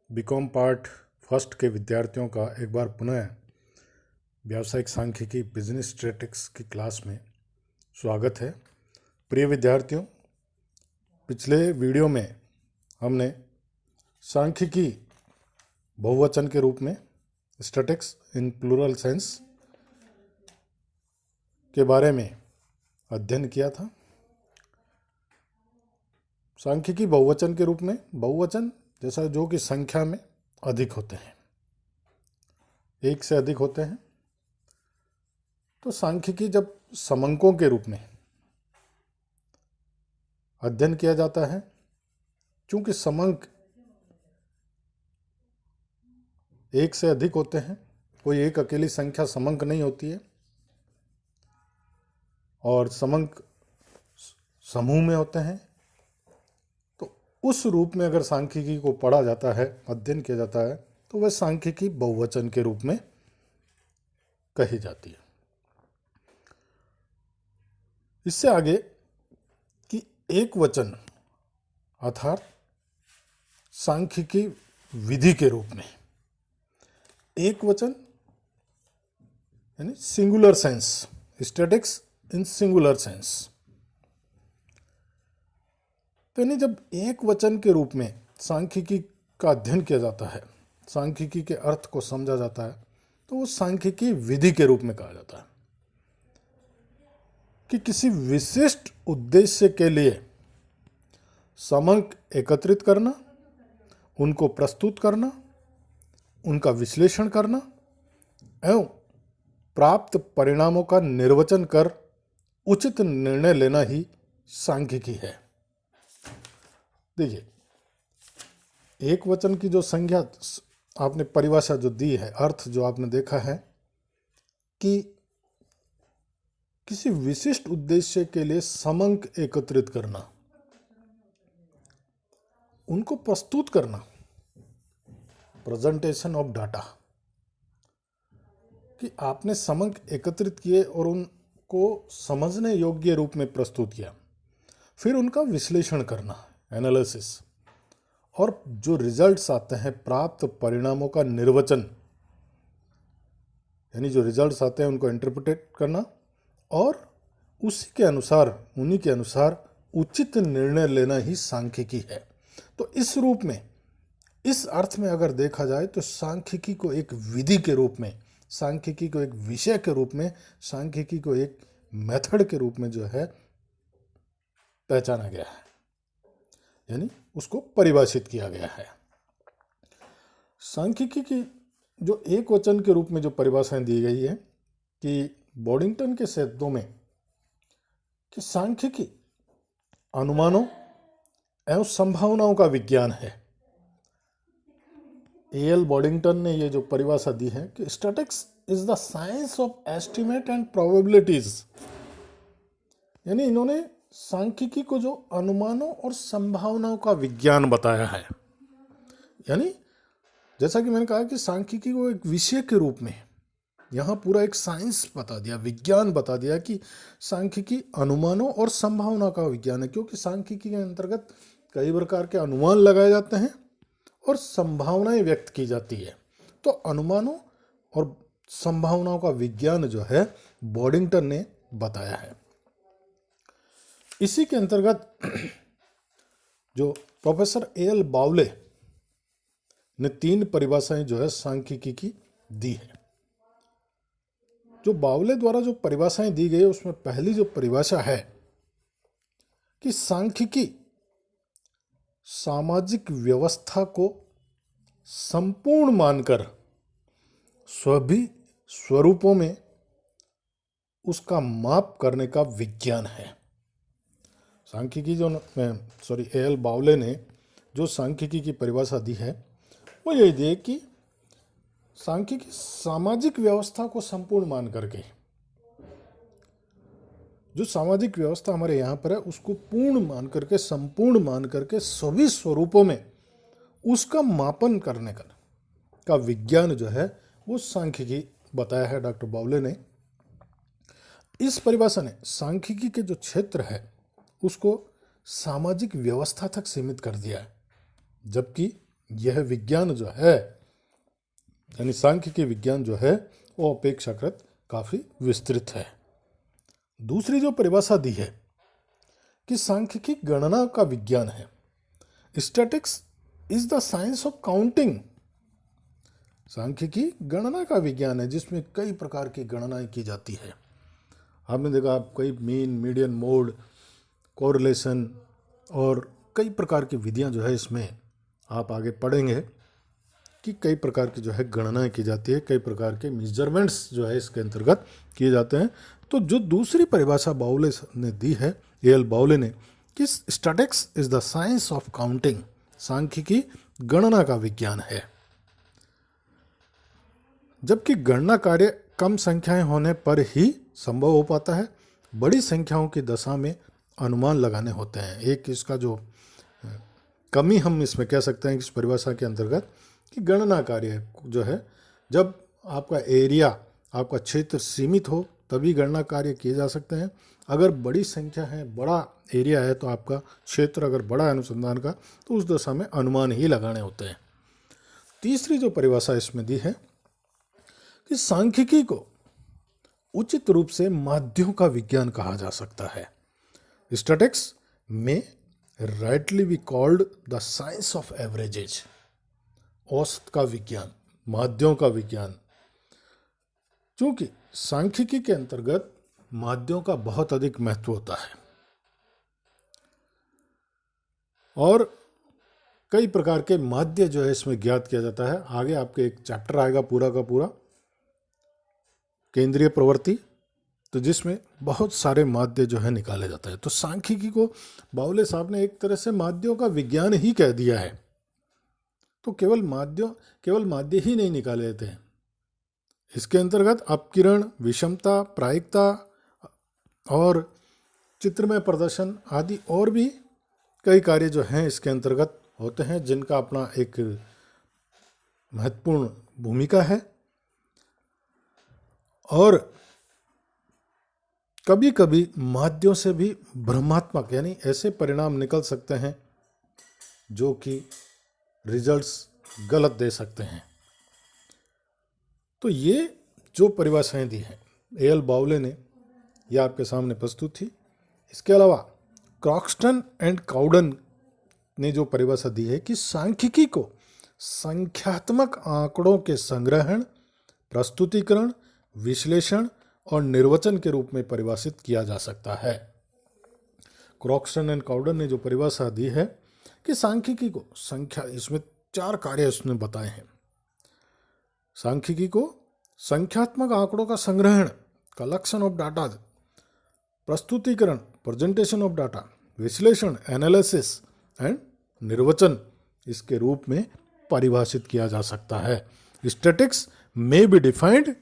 BCom part first के विद्यार्थियों का एक बार पुनः व्यावसायिक सांख्यिकी बिजनेस स्टैटिस्टिक्स की क्लास में स्वागत है। प्रिय विद्यार्थियों, पिछले वीडियो में हमने सांख्यिकी बहुवचन के रूप में स्टैटिस्टिक्स इन प्लूरल सेंस के बारे में अध्ययन किया था। सांख्यिकी बहुवचन के रूप में, बहुवचन जैसा जो कि संख्या में अधिक होते हैं, एक से अधिक होते हैं। तो सांख्यिकी जब समंकों के रूप में अध्ययन किया जाता है, चूंकि समंक एक से अधिक होते हैं, कोई एक अकेली संख्या समंक नहीं होती है, और समंक समूह में होते हैं। तो उस रूप में अगर सांख्यिकी को पढ़ा जाता है, अध्ययन किया जाता है, तो वह सांख्यिकी बहुवचन के रूप में कही जाती है। इससे आगे कि एक वचन अर्थात सांख्यिकी विधि के रूप में, एक वचन यानी सिंगुलर सेंस, स्टैटिस्टिक्स इन सिंगुलर सेंस। तो यानी जब एक वचन के रूप में सांख्यिकी का अध्ययन किया जाता है, सांख्यिकी के अर्थ को समझा जाता है, तो वो सांख्यिकी विधि के रूप में कहा जाता है कि किसी विशिष्ट उद्देश्य के लिए समंक एकत्रित करना, उनको प्रस्तुत करना, उनका विश्लेषण करना एवं प्राप्त परिणामों का निर्वचन कर उचित निर्णय लेना ही सांख्यिकी है। देखिए, एक वचन की जो संज्ञा आपने परिभाषा जो दी है, अर्थ जो आपने देखा है कि किसी विशिष्ट उद्देश्य के लिए समंक एकत्रित करना, उनको प्रस्तुत करना, प्रेजेंटेशन ऑफ डाटा, कि आपने समंक एकत्रित किए और उनको समझने योग्य रूप में प्रस्तुत किया, फिर उनका विश्लेषण करना, एनालिसिस, और जो रिजल्ट्स आते हैं, प्राप्त परिणामों का निर्वचन, यानी जो रिजल्ट्स आते हैं उनको इंटरप्रेट करना और उसी के अनुसार, उन्हीं के अनुसार उचित निर्णय लेना ही सांख्यिकी है। तो इस रूप में, इस अर्थ में अगर देखा जाए तो सांख्यिकी को एक विधि के रूप में, सांख्यिकी को एक विषय के रूप में, सांख्यिकी को एक मेथड के रूप में जो है पहचाना गया है, यानी उसको परिभाषित किया गया है। सांख्यिकी की जो एक वचन के रूप में जो परिभाषाएं दी गई है कि बोडिंगटन के शब्दों में कि सांख्यिकी अनुमानों एवं संभावनाओं का विज्ञान है। एल बोडिंगटन ने ये जो परिभाषा दी है कि statistics is the science of estimate and probabilities, यानी इन्होंने सांख्यिकी को जो अनुमानों और संभावनाओं का विज्ञान बताया है। यानी जैसा कि मैंने कहा कि सांख्यिकी को एक विषय के रूप में यहाँ पूरा एक साइंस बता दिया, विज्ञान बता दिया कि सांख्यिकी अनुमानों और संभावना का विज्ञान है, क्योंकि सांख्यिकी के अंतर्गत कई प्रकार के अनुमान लगाए जाते हैं और संभावनाएं व्यक्त की जाती है। तो अनुमानों और संभावनाओं का विज्ञान जो है बोडिंगटन ने बताया है। इसी के अंतर्गत जो प्रोफेसर एल बावले ने 3 परिभाषाएं जो है सांख्यिकी की दी है। जो बावले द्वारा जो परिभाषाएं दी गई है, उसमें पहली जो परिभाषा है कि सांख्यिकी सामाजिक व्यवस्था को संपूर्ण मानकर सभी स्वरूपों में उसका माप करने का विज्ञान है। सांख्यिकी जो एल बावले ने जो सांख्यिकी की परिभाषा दी है, वो यही दी है कि सांख्यिकी सामाजिक व्यवस्था को संपूर्ण मान करके, जो सामाजिक व्यवस्था हमारे यहाँ पर है उसको पूर्ण मान करके, संपूर्ण मान करके सभी स्वरूपों में उसका मापन करने का विज्ञान जो है वो सांख्यिकी बताया है डॉक्टर बावले ने। इस परिभाषा ने सांख्यिकी के जो क्षेत्र है उसको सामाजिक व्यवस्था तक सीमित कर दिया है, जबकि यह विज्ञान जो है, यानी सांख्यिकी विज्ञान जो है, वो अपेक्षाकृत काफ़ी विस्तृत है। दूसरी जो परिभाषा दी है कि सांख्यिकी गणना का विज्ञान है। Statistics is the science of counting. सांख्यिकी गणना का विज्ञान है जिसमें कई प्रकार की गणनाएं की जाती है। आपने देखा कई मीन, मीडियन, मोड, कोरिलेशन और कई प्रकार की विधियां जो है इसमें आप आगे पढ़ेंगे कि कई प्रकार की जो है गणनाएं की जाती है, कई प्रकार के मेजरमेंट्स जो है इसके अंतर्गत किए जाते हैं। तो जो दूसरी परिभाषा बाउले ने दी है, ए.एल. बाउले ने, कि statics is the science of counting, सांख्यिकी गणना का विज्ञान है। जबकि गणना कार्य कम संख्याएं होने पर ही संभव हो पाता है, बड़ी संख्याओं की दशा में अनुमान लगाने होते हैं। एक इसका जो कमी हम इसमें कह सकते हैं कि इस परिभाषा के अंतर्गत कि गणना कार्य जो है, जब आपका एरिया, आपका क्षेत्र सीमित हो तभी गणना कार्य किए जा सकते हैं। अगर बड़ी संख्या है, बड़ा एरिया है, तो आपका क्षेत्र अगर बड़ा है अनुसंधान का, तो उस दशा में अनुमान ही लगाने होते हैं। तीसरी जो परिभाषा इसमें दी है कि सांख्यिकी को उचित रूप से माध्यों का विज्ञान कहा जा सकता है। स्टैटिक्स में rightly be called the science of averages, औसत का विज्ञान, माध्यों का विज्ञान। क्योंकि सांख्यिकी के अंतर्गत माध्यों का बहुत अधिक महत्व होता है और कई प्रकार के माध्य जो है इसमें ज्ञात किया जाता है। आगे आपके एक चैप्टर आएगा पूरा का पूरा केंद्रीय प्रवृत्ति, तो जिसमें बहुत सारे माध्य जो है निकाले जाते हैं। तो सांख्यिकी को बाउले साहब ने एक तरह से माध्यों का विज्ञान ही कह दिया है। तो केवल माध्य ही नहीं निकाले जाते हैं, इसके अंतर्गत अपकिरण, विषमता, प्रायिकता और चित्रमय प्रदर्शन आदि और भी कई कार्य जो हैं इसके अंतर्गत होते हैं, जिनका अपना एक महत्वपूर्ण भूमिका है। और कभी कभी माध्यों से भी भ्रमात्मक, यानी ऐसे परिणाम निकल सकते हैं जो कि रिजल्ट्स गलत दे सकते हैं। तो ये जो परिभाषाएं दी हैं ए.एल. बाउले ने, यह आपके सामने प्रस्तुत थी। इसके अलावा क्रॉक्सटन एंड काउडन ने जो परिभाषा दी है कि सांख्यिकी को संख्यात्मक आंकड़ों के संग्रहण, प्रस्तुतिकरण, विश्लेषण और निर्वचन के रूप में परिभाषित किया जा सकता है। क्रॉक्सटन एंड काउडन ने जो परिभाषा दी है कि सांख्यिकी को इसमें 4 कार्य उसने बताए हैं। सांख्यिकी को संख्यात्मक आंकड़ों का संग्रहण, कलेक्शन ऑफ डाटा, प्रस्तुतिकरण, प्रेजेंटेशन ऑफ डाटा, विश्लेषण, एनालिसिस एंड निर्वचन, इसके रूप में परिभाषित किया जा सकता है। Statistics may be defined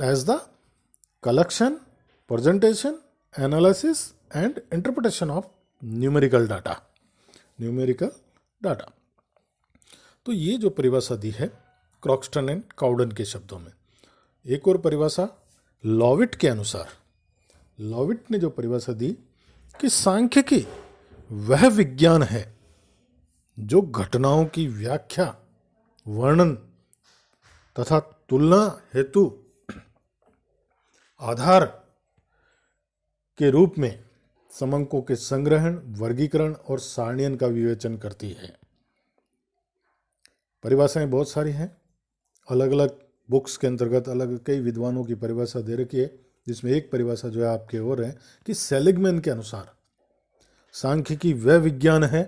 as the collection, presentation, analysis and interpretation of numerical data। तो ये जो परिभाषा दी है क्रॉक्सटन एंड काउडन के शब्दों में। एक और परिभाषा लॉविट के अनुसार, लॉविट ने जो परिभाषा दी कि सांख्यिकी वह विज्ञान है जो घटनाओं की व्याख्या, वर्णन तथा तुलना हेतु आधार के रूप में समंकों के संग्रहण, वर्गीकरण और सारणीयन का विवेचन करती है। परिभाषाएं बहुत सारी हैं, अलग अलग बुक्स के अंतर्गत अलग कई विद्वानों की परिभाषा दे रखी है, जिसमें एक परिभाषा जो है आपके और है कि सेलिगमैन के अनुसार सांख्यिकी वह विज्ञान है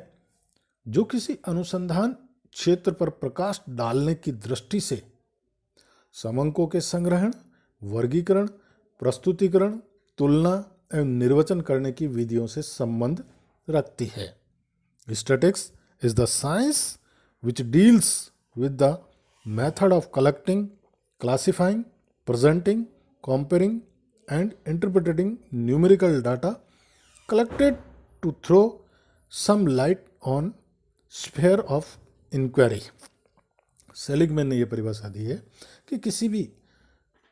जो किसी अनुसंधान क्षेत्र पर प्रकाश डालने की दृष्टि से समंकों के संग्रहण, वर्गीकरण, प्रस्तुतिकरण, तुलना एवं निर्वचन करने की विधियों से संबंध रखती है। Statistics is the science which deals with the method of collecting, classifying, presenting, comparing and interpreting numerical data collected to throw some light on sphere of inquiry. Seligman ने यह परिभाषा दी है कि किसी भी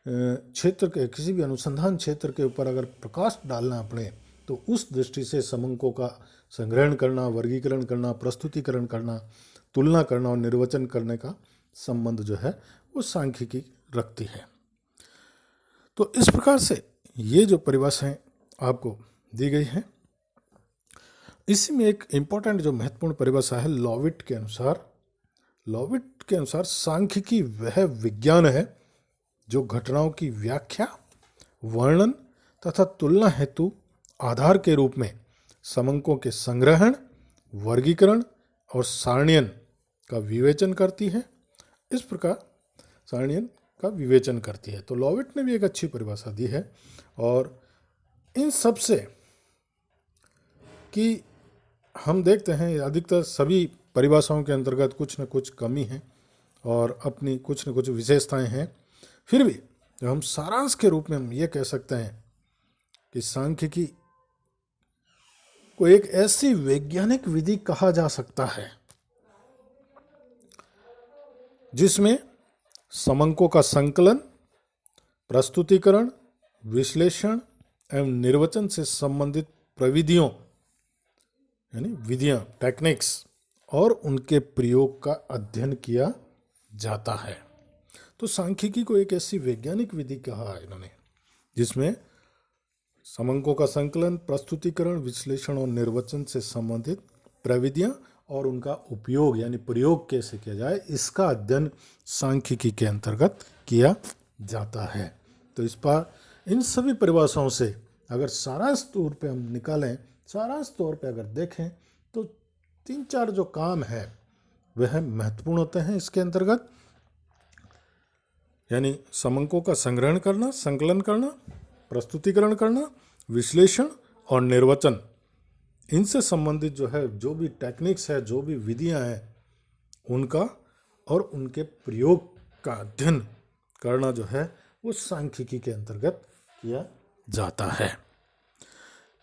क्षेत्र के, किसी भी अनुसंधान क्षेत्र के ऊपर अगर प्रकाश डालना पड़े तो उस दृष्टि से समंकों का संग्रहण करना, वर्गीकरण करना, प्रस्तुतिकरण करना, तुलना करना और निर्वचन करने का संबंध जो है वो सांख्यिकी रखती है। तो इस प्रकार से ये जो परिभाषाएं आपको दी गई हैं, इसी में एक इम्पॉर्टेंट जो महत्वपूर्ण परिभाषा है लॉविट के अनुसार सांख्यिकी वह विज्ञान है जो घटनाओं की व्याख्या, वर्णन तथा तुलना हेतु आधार के रूप में समंकों के संग्रहण, वर्गीकरण और सारणीयन का विवेचन करती है। इस प्रकार सारणीयन का विवेचन करती है। तो लॉविट ने भी एक अच्छी परिभाषा दी है और इन सब से कि हम देखते हैं अधिकतर सभी परिभाषाओं के अंतर्गत कुछ न कुछ कमी है और अपनी कुछ न कुछ विशेषताएं हैं। फिर भी जो हम सारांश के रूप में हम ये कह सकते हैं कि सांख्यिकी को एक ऐसी वैज्ञानिक विधि कहा जा सकता है जिसमें समंकों का संकलन, प्रस्तुतिकरण, विश्लेषण एवं निर्वचन से संबंधित प्रविधियों यानी विधियां, टेक्निक्स और उनके प्रयोग का अध्ययन किया जाता है। तो सांख्यिकी को एक ऐसी वैज्ञानिक विधि कहा है इन्होंने जिसमें समंकों का संकलन, प्रस्तुतिकरण, विश्लेषण और निर्वचन से संबंधित प्रविधियां और उनका उपयोग यानी प्रयोग कैसे किया जाए, इसका अध्ययन सांख्यिकी के अंतर्गत किया जाता है। तो इस पर इन सभी परिभाषाओं से अगर सारांश तौर पे हम निकालें, सारांश तौर पे अगर देखें तो 3-4 जो काम है वह महत्वपूर्ण होते हैं इसके अंतर्गत, यानी समंकों का संग्रहण करना, संकलन करना, प्रस्तुतिकरण करना, विश्लेषण और निर्वचन। इनसे संबंधित जो है जो भी टेक्निक्स है, जो भी विधियां हैं उनका और उनके प्रयोग का अध्ययन करना जो है वो सांख्यिकी के अंतर्गत किया जाता है।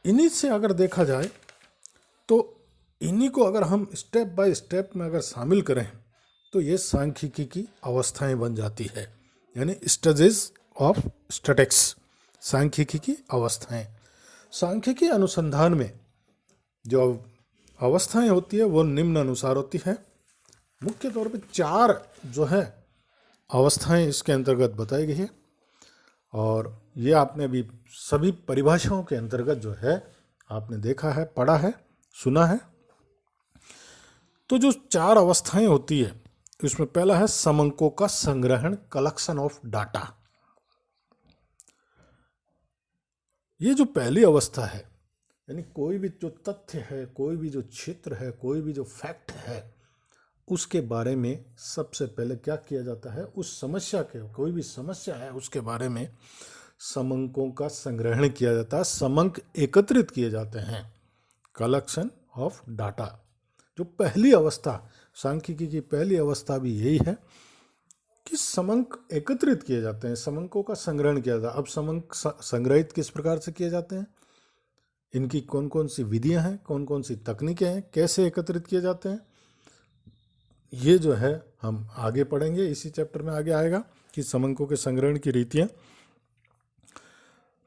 इन्हीं से अगर देखा जाए तो इन्हीं को अगर हम स्टेप बाय स्टेप में अगर शामिल करें तो ये सांख्यिकी की अवस्थाएं बन जाती है, यानी स्टेजेस ऑफ स्टैटिक्स, सांख्यिकी की अवस्थाएं। सांख्यिकी अनुसंधान में जो अवस्थाएं होती है वो निम्न अनुसार होती है। मुख्य तौर पे 4 जो है अवस्थाएं इसके अंतर्गत बताई गई है और ये आपने भी सभी परिभाषाओं के अंतर्गत जो है आपने देखा है, पढ़ा है, सुना है। तो जो 4 अवस्थाएं होती है उसमें पहला है समंकों का संग्रहण, कलेक्शन ऑफ डाटा। ये जो पहली अवस्था है यानी कोई भी जो तथ्य है, कोई भी जो क्षेत्र है, कोई भी जो फैक्ट है उसके बारे में सबसे पहले क्या किया जाता है, उस समस्या के, कोई भी समस्या है उसके बारे में समंकों का संग्रहण किया जाता है, समंक एकत्रित किए जाते हैं, कलेक्शन ऑफ डाटा। जो पहली अवस्था, सांख्यिकी की पहली अवस्था भी यही है कि समंक एकत्रित किए जाते हैं, समंकों का संग्रहण किया जाता है। अब समंक संग्रहित किस प्रकार से किए जाते हैं, इनकी कौन कौन सी विधियां हैं, कौन कौन सी तकनीकें हैं, कैसे एकत्रित किए जाते हैं, ये जो है हम आगे पढ़ेंगे, इसी चैप्टर में आगे आएगा कि समंकों के संग्रहण की रीतियां।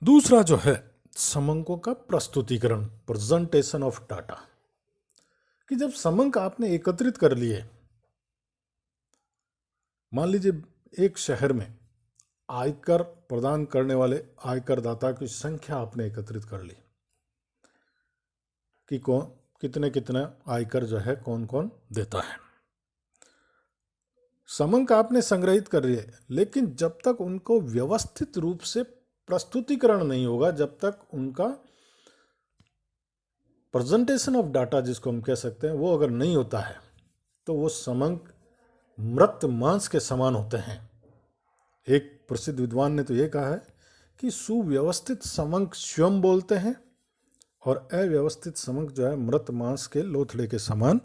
दूसरा जो है समंकों का प्रस्तुतिकरण, प्रेजेंटेशन ऑफ डाटा, कि जब समंक आपने एकत्रित कर लिए, मान लीजिए एक शहर में आयकर प्रदान करने वाले आयकरदाता की संख्या आपने एकत्रित कर ली कि कौन कितने कितना आयकर जो है कौन कौन देता है। समंक आपने संग्रहित कर लिए, लेकिन जब तक उनको व्यवस्थित रूप से प्रस्तुतिकरण नहीं होगा, जब तक उनका प्रेजेंटेशन ऑफ डाटा जिसको हम कह सकते हैं वो अगर नहीं होता है तो वो समंक मृत मांस के समान होते हैं। एक प्रसिद्ध विद्वान ने तो ये कहा है कि सुव्यवस्थित समंक स्वयं बोलते हैं और अव्यवस्थित समंक जो है मृत मांस के लोथड़े के समान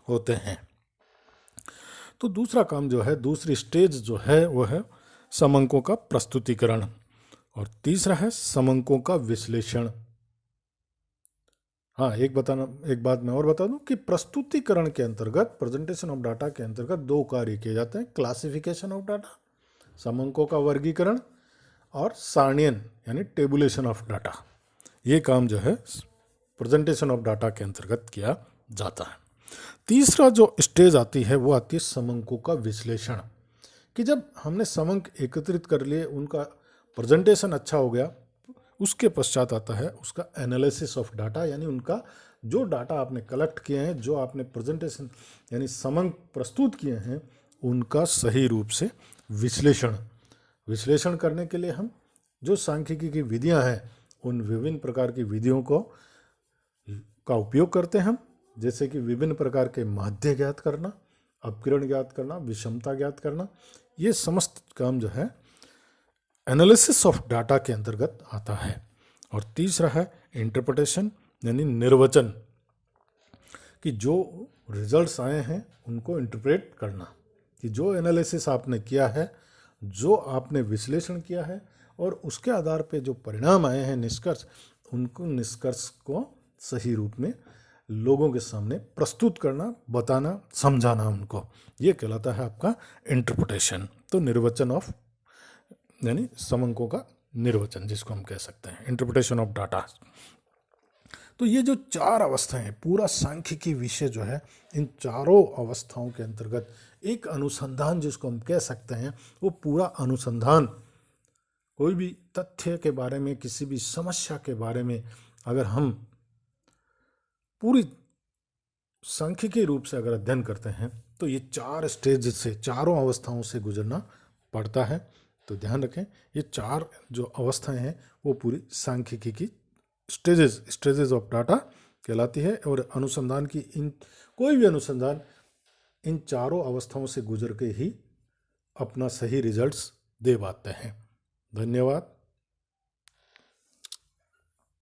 होते हैं। तो दूसरा काम जो है, दूसरी स्टेज जो है वो है समंकों का प्रस्तुतिकरण और तीसरा है समंकों का विश्लेषण। हाँ, एक बात मैं और बता दूं कि प्रस्तुतिकरण के अंतर्गत, प्रेजेंटेशन ऑफ डाटा के अंतर्गत 2 कार्य किए जाते हैं, क्लासिफिकेशन ऑफ डाटा, समंकों का वर्गीकरण, और सारणीयन यानी टेबुलेशन ऑफ डाटा। ये काम जो है प्रेजेंटेशन ऑफ डाटा के अंतर्गत किया जाता है। तीसरा जो स्टेज आती है वो आती है समंकों का विश्लेषण, कि जब हमने समंक एकत्रित कर लिए, उनका प्रेजेंटेशन अच्छा हो गया, उसके पश्चात आता है उसका एनालिसिस ऑफ डाटा, यानी उनका जो डाटा आपने कलेक्ट किए हैं, जो आपने प्रेजेंटेशन यानी समंक प्रस्तुत किए हैं, उनका सही रूप से विश्लेषण करने के लिए हम जो सांख्यिकी की विधियां हैं, उन विभिन्न प्रकार की विधियों का उपयोग करते हैं हम, जैसे कि विभिन्न प्रकार के माध्य ज्ञात करना, अपकिरण ज्ञात करना, विषमता ज्ञात करना, ये समस्त काम जो है एनालिसिस ऑफ डाटा के अंतर्गत आता है। और तीसरा है इंटरप्रिटेशन, यानी निर्वचन, कि जो रिजल्ट्स आए हैं उनको इंटरप्रेट करना, कि जो एनालिसिस आपने किया है, जो आपने विश्लेषण किया है, और उसके आधार पे जो परिणाम आए हैं, निष्कर्ष, उनको निष्कर्ष को सही रूप में लोगों के सामने प्रस्तुत करना, बताना, समझाना उनको, ये कहलाता है आपका इंटरप्रिटेशन। तो निर्वचन ऑफ यानी समंकों का निर्वचन, जिसको हम कह सकते हैं इंटरप्रिटेशन ऑफ डाटा। तो ये जो चार अवस्थाएं हैं, पूरा सांख्यिकी विषय जो है, इन चारों अवस्थाओं के अंतर्गत एक अनुसंधान जिसको हम कह सकते हैं, वो पूरा अनुसंधान, कोई भी तथ्य के बारे में, किसी भी समस्या के बारे में अगर हम पूरी सांख्यिकी रूप से अगर अध्ययन करते हैं, तो ये चार स्टेज से, चारों अवस्थाओं से गुजरना पड़ता है। तो ध्यान रखें, ये चार जो अवस्थाएं हैं वो पूरी सांख्यिकी की स्टेजेस ऑफ डाटा कहलाती है। और अनुसंधान की कोई भी अनुसंधान इन चारों अवस्थाओं से गुजर के ही अपना सही रिजल्ट्स दे पाते हैं। धन्यवाद।